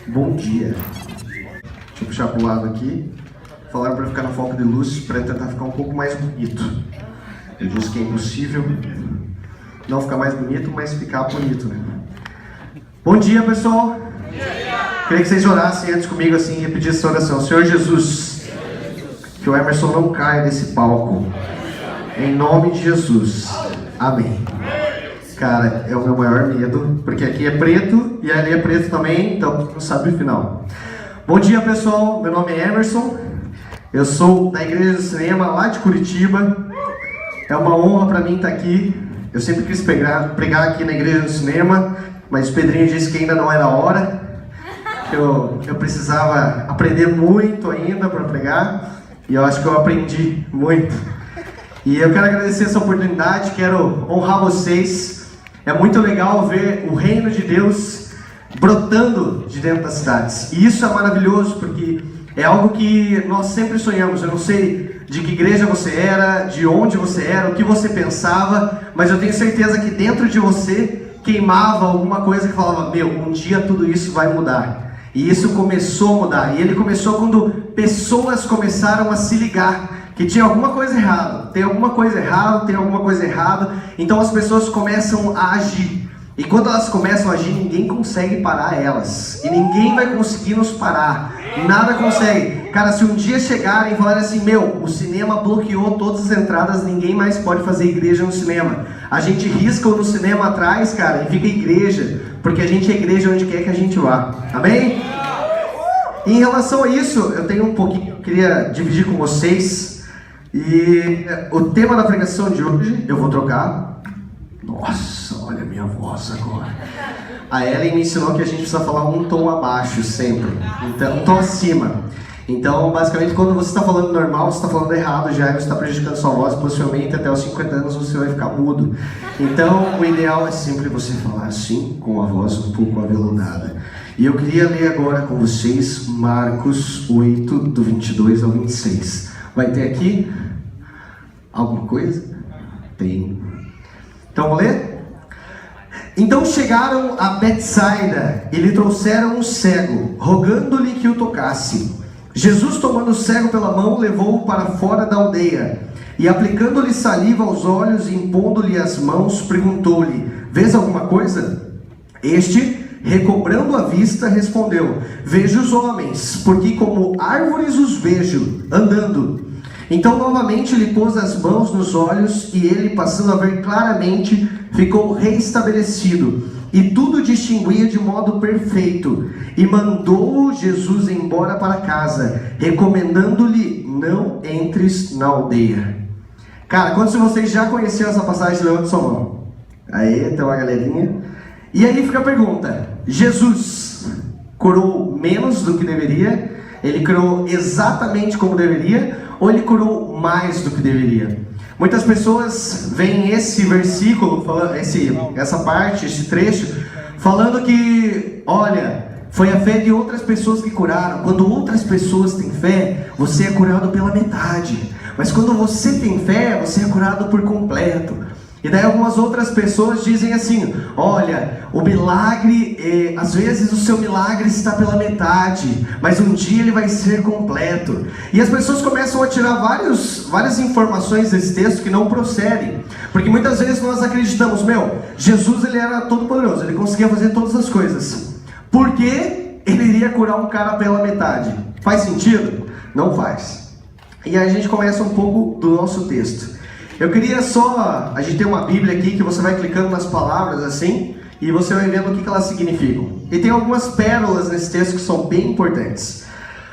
Bom dia. Deixa eu puxar pro lado aqui. Falaram para ficar no foco de luz para tentar ficar um pouco mais bonito. Eu disse que é impossível não ficar mais bonito, mas ficar bonito, né? Bom dia, pessoal. Bom dia. Queria que vocês orassem antes comigo assim e repetissem essa oração. Senhor Jesus, que o Emerson não caia desse palco. Em nome de Jesus. Amém. Cara, é o meu maior medo, porque aqui é preto e ali é preto também, então não sabe o final. Bom dia, pessoal. Meu nome é Emerson. Eu sou da Igreja do Cinema lá de Curitiba. É uma honra para mim estar aqui. Eu sempre quis pregar aqui na Igreja do Cinema, mas o Pedrinho disse que ainda não era a hora. Eu precisava aprender muito ainda para pregar, e eu acho que eu aprendi muito. E eu quero agradecer essa oportunidade, quero honrar vocês. É muito legal ver o reino de Deus brotando de dentro das cidades. E isso é maravilhoso, porque é algo que nós sempre sonhamos. Eu não sei de que igreja você era, de onde você era, o que você pensava, mas eu tenho certeza que dentro de você queimava alguma coisa que falava, meu, um dia tudo isso vai mudar. E isso começou a mudar. E ele começou quando pessoas começaram a se ligar que tinha alguma coisa errada, tem alguma coisa errada, então as pessoas começam a agir. E quando elas começam a agir, ninguém consegue parar elas. E ninguém vai conseguir nos parar. Nada consegue. Cara, se um dia chegarem e falarem assim, meu, o cinema bloqueou todas as entradas, ninguém mais pode fazer igreja no cinema. A gente risca no cinema atrás, cara, e fica igreja. Porque a gente é igreja onde quer que a gente vá. Amém? E em relação a isso, eu tenho um pouquinho que eu queria dividir com vocês. E o tema da pregação de hoje, eu vou trocar. Nossa, olha a minha voz agora. A Ellen me ensinou que a gente precisa falar um tom abaixo sempre, então, um tom acima. Então, basicamente, quando você está falando normal, você está falando errado já, você está prejudicando sua voz, possivelmente até os 50 anos você vai ficar mudo. Então, o ideal é sempre você falar assim, com a voz um pouco aveludada. E eu queria ler agora com vocês Marcos 8, do 22 ao 26. Vai ter aqui alguma coisa? Tem. Então, vou ler? Então chegaram a Betsaida e lhe trouxeram um cego, rogando-lhe que o tocasse. Jesus, tomando o cego pela mão, levou-o para fora da aldeia. E aplicando-lhe saliva aos olhos e impondo-lhe as mãos, perguntou-lhe, vês alguma coisa? Este, recobrando a vista, respondeu, vejo os homens, porque como árvores os vejo, andando. Então novamente lhe pôs as mãos nos olhos, e ele, passando a ver claramente, ficou reestabelecido, e tudo distinguia de modo perfeito, e mandou Jesus embora para casa, recomendando-lhe, não entres na aldeia. Cara, quantos de vocês já conheceram essa passagem? Levanta sua mão. Aí, tem uma galerinha. E aí fica a pergunta, Jesus curou menos do que deveria? Ele curou exatamente como deveria? Ou ele curou mais do que deveria? Muitas pessoas veem esse versículo, essa parte, esse trecho, falando que, olha, foi a fé de outras pessoas que curaram. Quando outras pessoas têm fé, você é curado pela metade. Mas quando você tem fé, você é curado por completo. E daí algumas outras pessoas dizem assim, olha, o milagre, às vezes o seu milagre está pela metade, mas um dia ele vai ser completo. E as pessoas começam a tirar várias informações desse texto que não procedem. Porque muitas vezes nós acreditamos, Jesus ele era todo poderoso, ele conseguia fazer todas as coisas. Por que ele iria curar um cara pela metade? Faz sentido? Não faz. E aí a gente começa um pouco do nosso texto. Eu queria a gente tem uma Bíblia aqui que você vai clicando nas palavras assim, e você vai vendo o que elas significam. E tem algumas pérolas nesse texto que são bem importantes.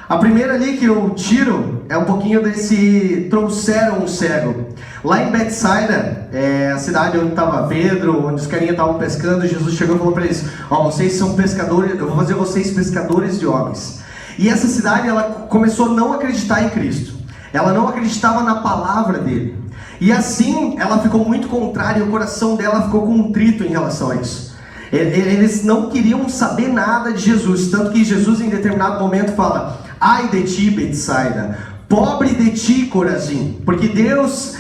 A primeira ali que eu tiro é um pouquinho desse trouxeram um cego. Lá em Betsaida, a cidade onde estava Pedro, onde os carinhas estavam pescando, Jesus chegou e falou para eles, vocês são pescadores, eu vou fazer vocês pescadores de homens. E essa cidade, ela começou a não acreditar em Cristo. Ela não acreditava na palavra dele. E assim, ela ficou muito contrária, o coração dela ficou contrito em relação a isso. Eles não queriam saber nada de Jesus, tanto que Jesus em determinado momento fala, ai de ti, Betsaida, pobre de ti, Corazim, porque Deus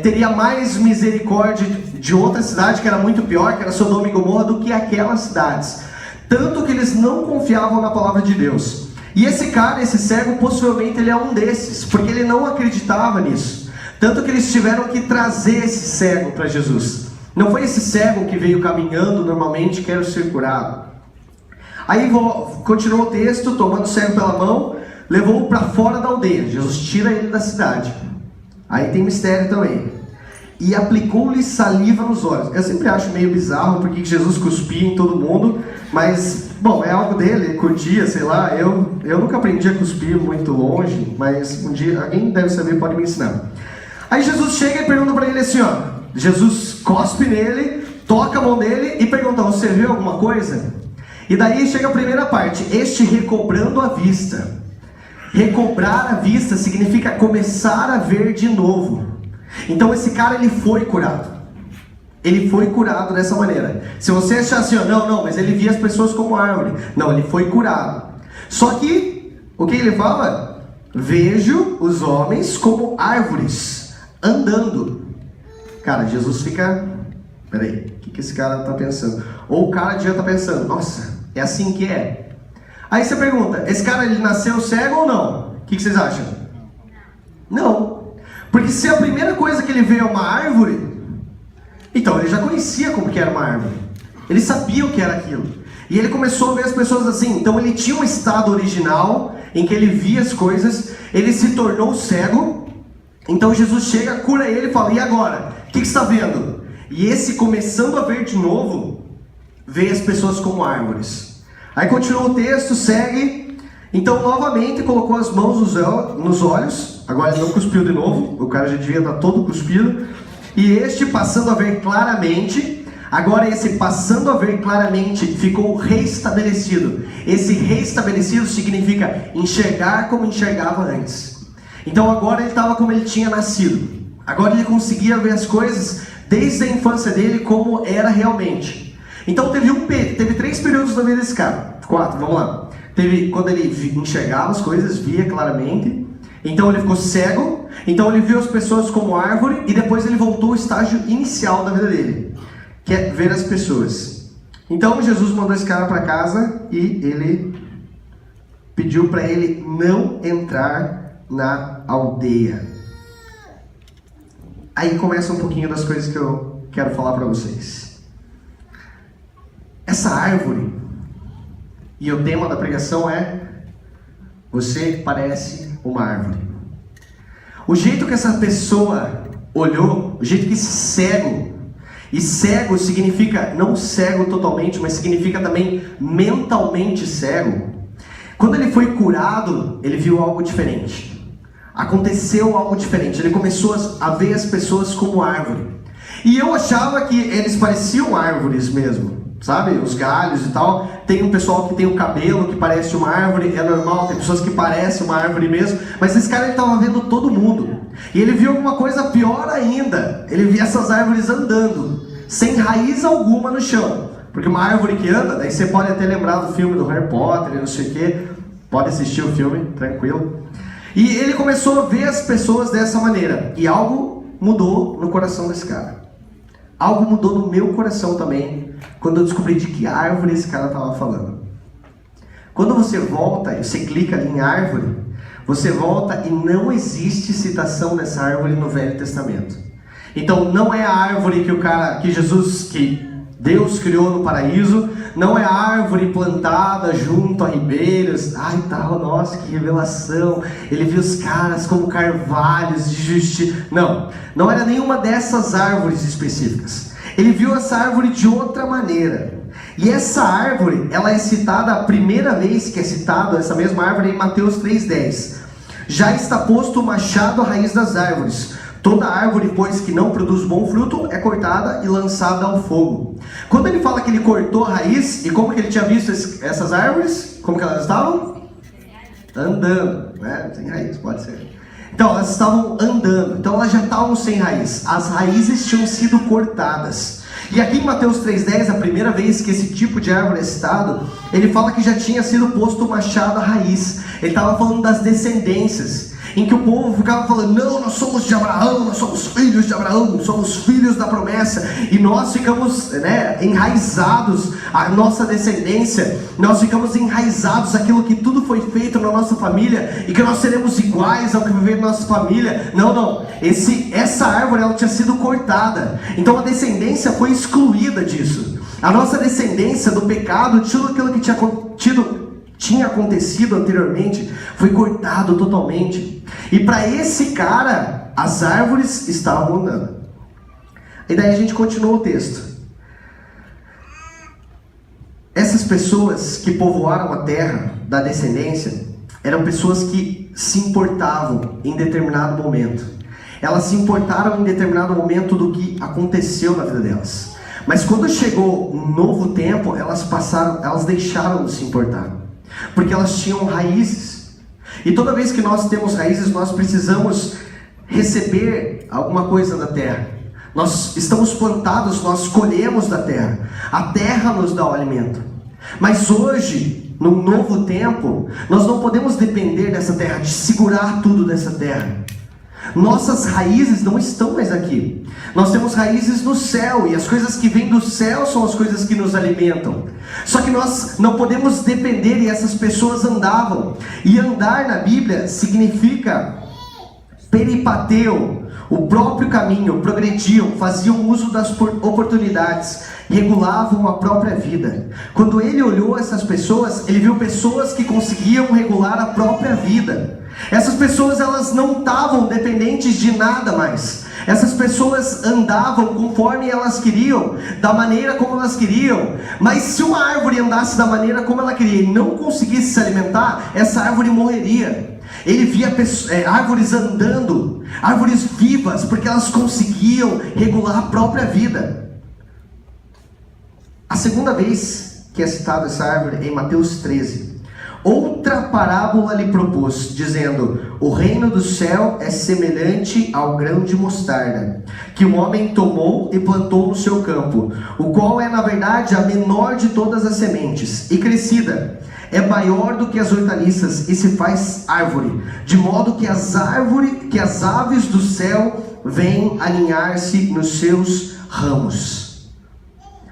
teria mais misericórdia de outra cidade que era muito pior, que era Sodoma e Gomorra, do que aquelas cidades. tanto que eles não confiavam na palavra de Deus. E esse cara, esse cego, possivelmente ele é um desses, porque ele não acreditava nisso. Tanto que eles tiveram que trazer esse cego para Jesus. Não foi esse cego que veio caminhando normalmente, quero ser curado. Aí continuou o texto, tomando o cego pela mão, levou-o para fora da aldeia. Jesus tira ele da cidade. Aí tem mistério também. E aplicou-lhe saliva nos olhos. Eu sempre acho meio bizarro porque Jesus cuspia em todo mundo, mas, bom, é algo dele, curtia, sei lá. Eu nunca aprendi a cuspir muito longe, mas um dia, alguém deve saber, pode me ensinar. Aí Jesus chega e pergunta para ele assim, ó. Jesus cospe nele, toca a mão dele e pergunta, você viu alguma coisa? E daí chega a primeira parte, este recobrando a vista. Recobrar a vista significa começar a ver de novo. Então esse cara, ele foi curado. Ele foi curado dessa maneira. Se você achar assim, ó, não, mas ele via as pessoas como árvore. Não, ele foi curado. Só que, o que ele fala? Vejo os homens como árvores, andando. Cara, Jesus fica... Peraí, o que esse cara está pensando? Ou o cara devia estar pensando, nossa, é assim que é. Aí você pergunta, esse cara ele nasceu cego ou não? O que vocês acham? Não. Porque se a primeira coisa que ele vê é uma árvore, então ele já conhecia como que era uma árvore. Ele sabia o que era aquilo. E ele começou a ver as pessoas assim. Então ele tinha um estado original em que ele via as coisas, ele se tornou cego. Então Jesus chega, cura ele e fala, e agora? O que você está vendo? E esse, começando a ver de novo, vê as pessoas como árvores. Aí continua o texto, segue. Então novamente colocou as mãos nos olhos. Agora ele não cuspiu de novo. O cara já devia estar todo cuspido. E este, passando a ver claramente. Agora esse passando a ver claramente ficou reestabelecido. Esse reestabelecido significa enxergar como enxergava antes. Então agora ele estava como ele tinha nascido. Agora ele conseguia ver as coisas desde a infância dele como era realmente. Então teve 3 períodos da vida desse cara. 4, vamos lá. Teve quando ele enxergava as coisas, via claramente. Então ele ficou cego. Então ele viu as pessoas como árvore. E depois ele voltou ao estágio inicial da vida dele, que é ver as pessoas. Então Jesus mandou esse cara para casa e ele pediu para ele não entrar na aldeia. Aí começa um pouquinho das coisas que eu quero falar para vocês. Essa árvore, e o tema da pregação é: você parece uma árvore. O jeito que essa pessoa olhou, o jeito que esse cego, e cego significa não cego totalmente, mas significa também mentalmente cego. Quando ele foi curado, ele viu algo diferente. Aconteceu algo diferente. Ele começou a ver as pessoas como árvore. E eu achava que eles pareciam árvores mesmo, sabe? Os galhos e tal. Tem um pessoal que tem o cabelo que parece uma árvore, é normal. Tem pessoas que parecem uma árvore mesmo. Mas esse cara, ele estava vendo todo mundo. E ele viu alguma coisa pior ainda. Ele via essas árvores andando, sem raiz alguma no chão. Porque uma árvore que anda, daí você pode até lembrar do filme do Harry Potter e não sei o que. Pode assistir o filme, tranquilo. E ele começou a ver as pessoas dessa maneira. E algo mudou no coração desse cara. Algo mudou no meu coração também, quando eu descobri de que árvore esse cara estava falando. Quando você volta e você clica ali em árvore, você volta e não existe citação dessa árvore no Velho Testamento. Então não é a árvore que Deus criou no paraíso, não é a árvore plantada junto a ribeiros. Ai tal, nossa, que revelação. Ele viu os caras como carvalhos de justiça. Não era nenhuma dessas árvores específicas. Ele viu essa árvore de outra maneira. E essa árvore, ela é citada, a primeira vez que é citada essa mesma árvore, é em Mateus 3,10. Já está posto o machado à raiz das árvores. Toda árvore, pois, que não produz bom fruto, é cortada e lançada ao fogo. Quando ele fala que ele cortou a raiz, e como que ele tinha visto essas árvores? Como que elas estavam? Andando, né? Sem raiz, pode ser. Então, elas estavam andando. Então, elas já estavam sem raiz. As raízes tinham sido cortadas. E aqui em Mateus 3,10, a primeira vez que esse tipo de árvore é citado, ele fala que já tinha sido posto o machado à raiz. Ele estava falando das descendências. em que o povo ficava falando: não, nós somos de Abraão, nós somos filhos de Abraão, somos filhos da promessa, e nós ficamos, enraizados, a nossa descendência, nós ficamos enraizados aquilo que tudo foi feito na nossa família, e que nós seremos iguais ao que viver na nossa família. Não, essa árvore, ela tinha sido cortada, então a descendência foi excluída disso. A nossa descendência do pecado, tudo aquilo que tinha acontecido anteriormente, foi cortado totalmente. E para esse cara, as árvores estavam andando. E daí a gente continua o texto. Essas pessoas que povoaram a terra da descendência eram pessoas que se importavam em determinado momento. Elas se importaram em determinado momento do que aconteceu na vida delas. Mas quando chegou um novo tempo, elas deixaram de se importar, porque elas tinham raízes. E toda vez que nós temos raízes, nós precisamos receber alguma coisa da terra. Nós estamos plantados, nós colhemos da terra. A terra nos dá o alimento. Mas hoje, num novo tempo, nós não podemos depender dessa terra, de segurar tudo dessa terra. Nossas raízes não estão mais aqui. Nós temos raízes no céu, e as coisas que vêm do céu são as coisas que nos alimentam. Só que nós não podemos depender, e essas pessoas andavam. E andar na Bíblia significa peripateu, o próprio caminho, progrediam, faziam uso das oportunidades, regulavam a própria vida. Quando ele olhou essas pessoas, ele viu pessoas que conseguiam regular a própria vida. Essas pessoas, elas não estavam dependentes de nada mais. Essas pessoas andavam conforme elas queriam, da maneira como elas queriam. Mas se uma árvore andasse da maneira como ela queria e não conseguisse se alimentar, essa árvore morreria. Ele via árvores andando, árvores vivas, porque elas conseguiam regular a própria vida. A segunda vez que é citada essa árvore é em Mateus 13. Outra parábola lhe propôs, dizendo: o reino do céu é semelhante ao grão de mostarda, que um homem tomou e plantou no seu campo, o qual é na verdade a menor de todas as sementes, e crescida é maior do que as hortaliças, e se faz árvore, de modo que as aves do céu vêm aninhar-se nos seus ramos.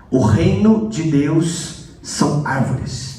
O reino de Deus são árvores.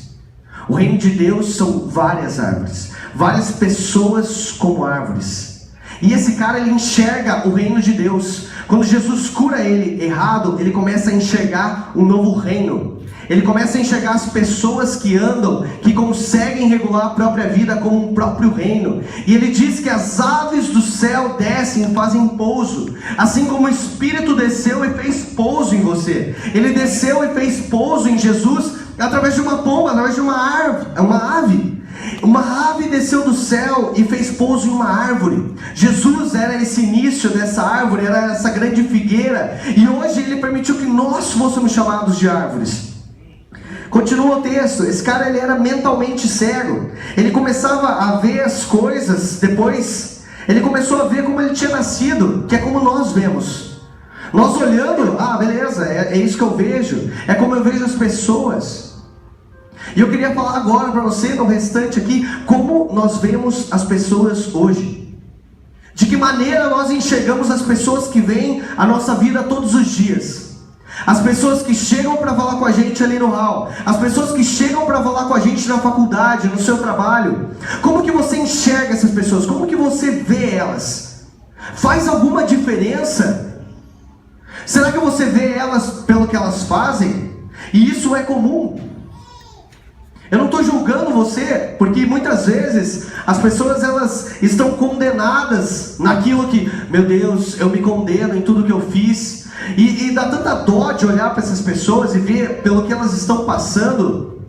O reino de Deus são várias árvores, várias pessoas como árvores. E esse cara, ele enxerga o reino de Deus. Quando Jesus cura ele errado, ele começa a enxergar um novo reino. Ele começa a enxergar as pessoas que andam, que conseguem regular a própria vida como um próprio reino. E ele diz que as aves do céu descem e fazem pouso, assim como o Espírito desceu e fez pouso em você. Ele desceu e fez pouso em Jesus através de uma pomba, através de uma ave. Uma ave desceu do céu e fez pouso em uma árvore. Jesus era esse início dessa árvore, era essa grande figueira. E hoje ele permitiu que nós fôssemos chamados de árvores. Continua o texto. Esse cara, ele era mentalmente cego. Ele começava a ver as coisas depois. Ele começou a ver como ele tinha nascido, que é como nós vemos. Nós olhando, beleza, é isso que eu vejo. É como eu vejo as pessoas. E eu queria falar agora para você, no restante aqui, como nós vemos as pessoas hoje. De que maneira nós enxergamos as pessoas que vêm à nossa vida todos os dias. As pessoas que chegam para falar com a gente ali no hall. As pessoas que chegam para falar com a gente na faculdade, no seu trabalho. Como que você enxerga essas pessoas? Como que você vê elas? Faz alguma diferença? Será que você vê elas pelo que elas fazem? E isso é comum. Eu não estou julgando você, porque muitas vezes as pessoas, elas estão condenadas naquilo que, meu Deus, eu me condeno em tudo que eu fiz. E dá tanta dó de olhar para essas pessoas e ver pelo que elas estão passando,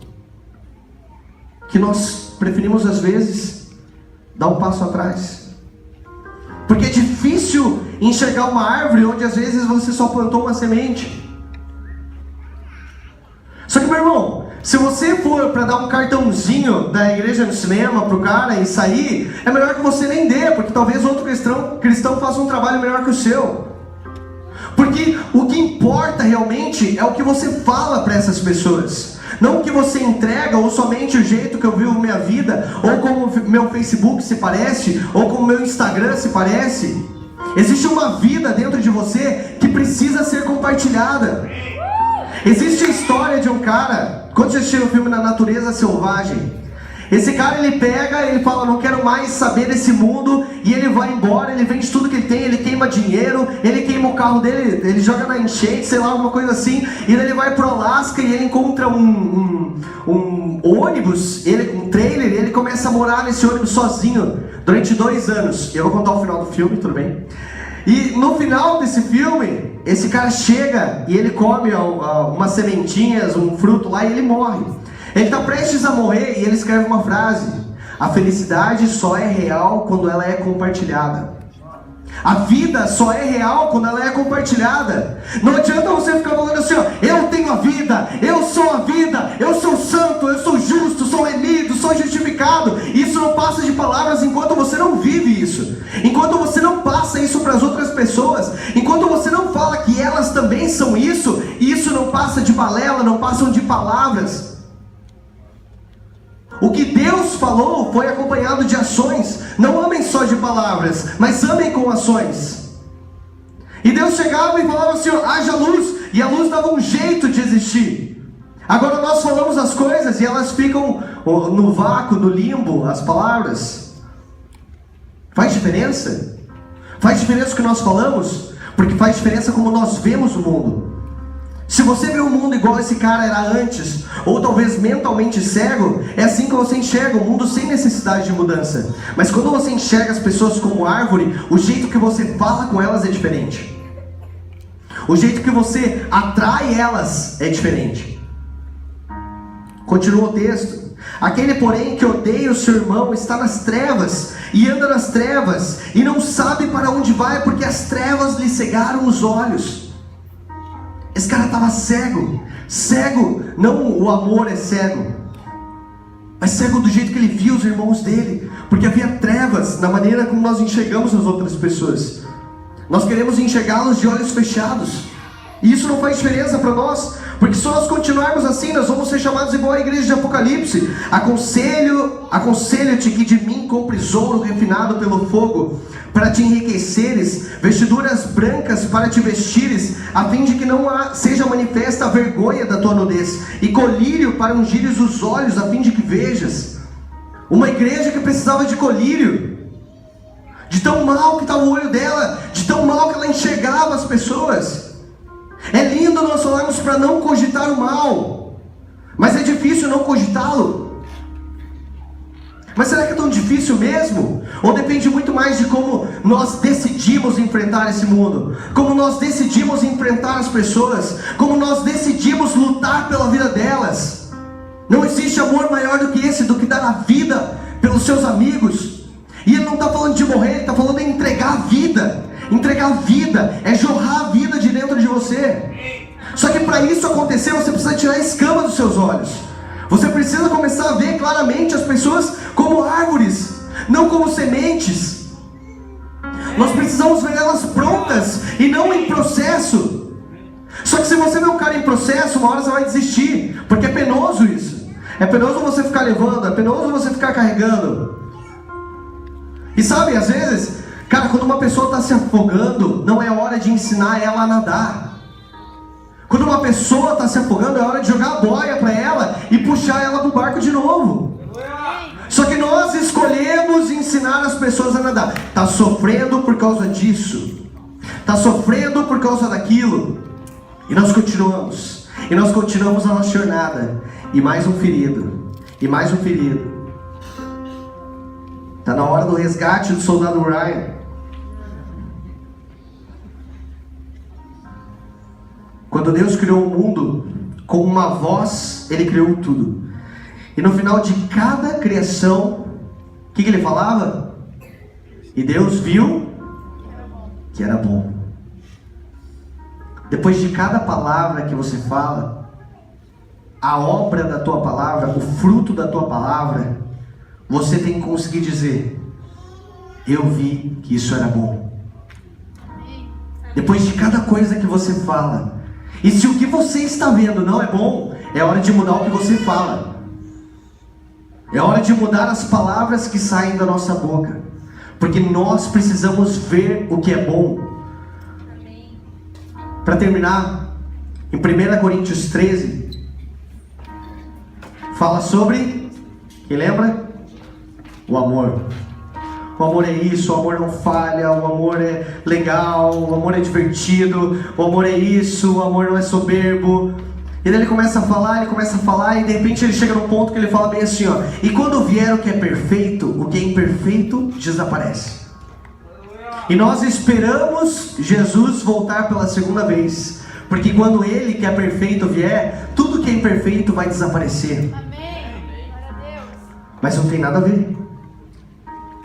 que nós preferimos às vezes dar um passo atrás. Porque é difícil enxergar uma árvore onde às vezes você só plantou uma semente. Só que, meu irmão, se você for para dar um cartãozinho da igreja no cinema pro cara e sair, é melhor que você nem dê, porque talvez outro cristão faça um trabalho melhor que o seu. Porque o que importa realmente é o que você fala para essas pessoas. Não o que você entrega, ou somente o jeito que eu vivo minha vida, ou como meu Facebook se parece, ou como meu Instagram se parece. Existe uma vida dentro de você que precisa ser compartilhada. Existe a história de um cara, quando você assistiu o filme Na Natureza Selvagem, esse cara ele pega, ele fala, não quero mais saber desse mundo, e ele vai embora, ele vende tudo que ele tem, ele queima dinheiro, ele queima o carro dele, ele joga na enchente, sei lá, alguma coisa assim, e ele vai pro Alasca e ele encontra um ônibus, um trailer, e ele começa a morar nesse ônibus sozinho, durante 2 anos. Eu vou contar o final do filme, tudo bem? E no final desse filme, esse cara chega e ele come umas sementinhas, um fruto lá, e ele morre. Ele está prestes a morrer e ele escreve uma frase: a felicidade só é real quando ela é compartilhada. A vida só é real quando ela é compartilhada. Não adianta você ficar falando assim, ó, eu tenho a vida, eu sou a vida, eu sou santo, eu sou justo, sou remido, sou justificado. Isso não passa de palavras enquanto você não vive isso. Enquanto você não passa isso para as outras pessoas, enquanto você não fala que elas também são isso, isso não passa de balela, não passam de palavras. O que Deus falou foi acompanhado de ações. Não amem só de palavras, mas amem com ações. E Deus chegava e falava assim, haja luz, e a luz dava um jeito de existir. Agora nós falamos as coisas e elas ficam no vácuo, no limbo, as palavras. Faz diferença? Faz diferença o que nós falamos? Porque faz diferença como nós vemos o mundo. Se você vê o mundo igual esse cara era antes, ou talvez mentalmente cego, é assim que você enxerga o mundo sem necessidade de mudança. Mas quando você enxerga as pessoas como árvore, o jeito que você fala com elas é diferente. O jeito que você atrai elas é diferente. Continua o texto. Aquele, porém, que odeia o seu irmão está nas trevas, e anda nas trevas, e não sabe para onde vai, porque as trevas lhe cegaram os olhos. Esse cara estava cego. Cego, não o amor é cego, mas cego do jeito que ele via os irmãos dele, porque havia trevas na maneira como nós enxergamos as outras pessoas. Nós queremos enxergá-los de olhos fechados, e isso não faz diferença para nós, porque se nós continuarmos assim, nós vamos ser chamados igual a igreja de Apocalipse. Aconselho-te que de mim compres ouro refinado pelo fogo, para te enriqueceres, vestiduras brancas para te vestires, a fim de que não seja manifesta a vergonha da tua nudez, e colírio para ungires os olhos, a fim de que vejas. Uma igreja que precisava de colírio, de tão mal que estava o olho dela, de tão mal que ela enxergava as pessoas. É lindo nós falarmos para não cogitar o mal, mas é difícil não cogitá-lo. Mas será que é tão difícil mesmo? Ou depende muito mais de como nós decidimos enfrentar esse mundo, como nós decidimos enfrentar as pessoas, como nós decidimos lutar pela vida delas. Não existe amor maior do que esse, do que dar a vida pelos seus amigos. E ele não está falando de morrer, ele está falando de entregar a vida. Entregar a vida é jorrar a vida de dentro de você. Só que para isso acontecer, você precisa tirar a escama dos seus olhos. Você precisa começar a ver claramente as pessoas como árvores, não como sementes. Nós precisamos ver elas prontas e não em processo. Só que se você vê um cara em processo, uma hora você vai desistir, porque é penoso isso. É penoso você ficar levando, é penoso você ficar carregando. E sabe, às vezes, cara, quando uma pessoa está se afogando, não é hora de ensinar ela a nadar. Quando uma pessoa está se afogando, é hora de jogar a boia para ela e puxar ela para o barco de novo. Só que nós escolhemos ensinar as pessoas a nadar. Está sofrendo por causa disso, está sofrendo por causa daquilo, e nós continuamos. E nós continuamos a nossa jornada. E mais um ferido, e mais um ferido. Está na hora do resgate do soldado Ryan. Quando Deus criou o mundo, com uma voz, Ele criou tudo. E no final de cada criação, o que Ele falava? E Deus viu que era bom. Depois de cada palavra que você fala, a obra da tua palavra, o fruto da tua palavra, você tem que conseguir dizer: eu vi que isso era bom. Depois de cada coisa que você fala, e se o que você está vendo não é bom, é hora de mudar o que você fala. É hora de mudar as palavras que saem da nossa boca. Porque nós precisamos ver o que é bom. Para terminar, em 1 Coríntios 13, fala sobre, quem lembra? O amor. O amor é isso, o amor não falha, o amor é legal, o amor é divertido, o amor é isso, o amor não é soberbo. E daí ele começa a falar, e de repente ele chega num ponto que ele fala bem assim, ó: e quando vier o que é perfeito, o que é imperfeito desaparece. E nós esperamos Jesus voltar pela segunda vez, porque quando Ele, que é perfeito, vier, tudo que é imperfeito vai desaparecer. Amém. Glória a Deus. Mas não tem nada a ver,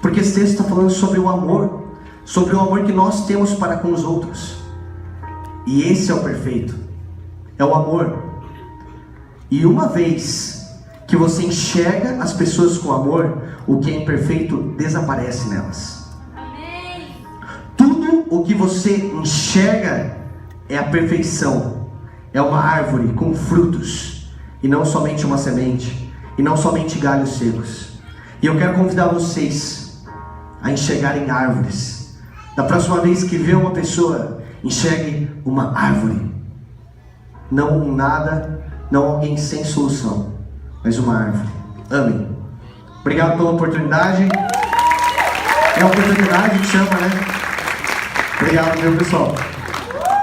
porque esse texto está falando sobre o amor, sobre o amor que nós temos para com os outros. E esse é o perfeito, é o amor. E uma vez que você enxerga as pessoas com amor, o que é imperfeito desaparece nelas. Amém. Tudo o que você enxerga é a perfeição, é uma árvore com frutos, e não somente uma semente, e não somente galhos secos. E eu quero convidar vocês a enxergarem árvores. Da próxima vez que vê uma pessoa, enxergue uma árvore, não um nada, não alguém sem solução, mas uma árvore. Amém. Obrigado pela oportunidade. É a oportunidade que chama, né? Obrigado, meu pessoal.